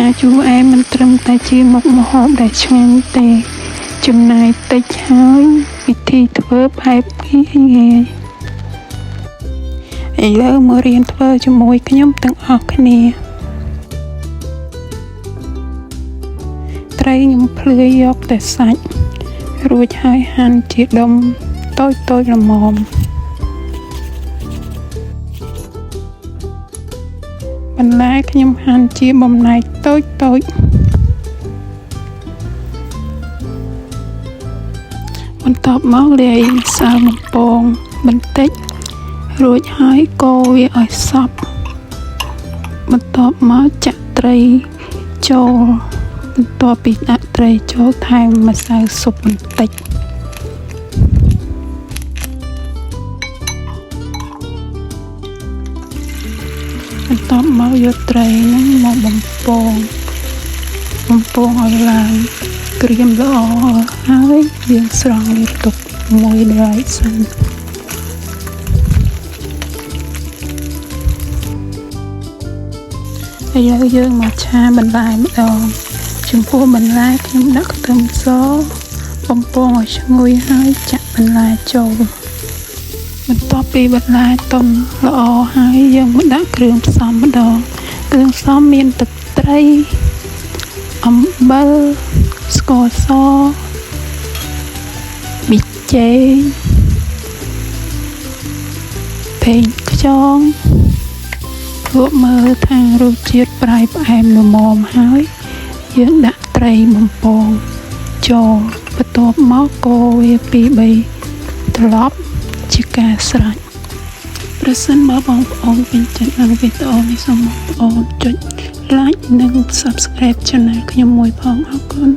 ឆាជូរអែមមិនត្រឹមតែជាមុខម្ហូបដែលឆ្ងាញ់ទេចំណាយតិចហើយវិធីធ្វើបែបងាយឥឡូវមករៀនធ្វើជាមួយខ្ញុំទាំងអស់គ្នាត្រីខ្ញុំភ្លឺយកតែសាច់រួចហើយហាន់ជាដុំតូចល្មមបន្លែខ្ញុំហាន់ជាបំណែកតូចបន្ទាប់មកលាយម្សៅបំពងបន្តិចរួចហើយកូរវាឲ្យសព្វបន្ទាប់មកចាក់ត្រីចូលបន្ទាប់ពីដាក់ត្រីចូលថែមម្សៅស៊ុបបន្តិចបន្ទាប់មកយកត្រីហ្នឹងមកបំពងឲ្យឡើងក្រៀមល្អហើយលាងស្រង់វាទុកមួយដៃសិនហើយយើងមកឆាបន្លែម្ដងចំពោះបន្លែខ្ញុំដាក់ខ្ទឹមសបំពងឲ្យឈ្ងុយហើយចាក់បន្លែចូលបន្ទាប់ពីបន្លែទុំល្អហើយយើងមកដាក់គ្រឿងផ្សំម្ដងគ្រឿងផ្សំមានទឹកត្រីអំបិលស្ករសប៊ីចេងប្រេងខ្យងភ្លក់មើលថារសជាតិប្រៃផ្អែមល្មមហើយយើងដាក់ត្រីបំពងចូលបន្ទាប់មកកូរវាពី3ត្រឡប់ជាការស្រេចប្រសិនបើបងប្អូនពេញចិត្តនឹងវីដេអូនេះសូមបងប្អូនចុច like និង subscribe channel ខ្ញុំមួយផងអរគុណ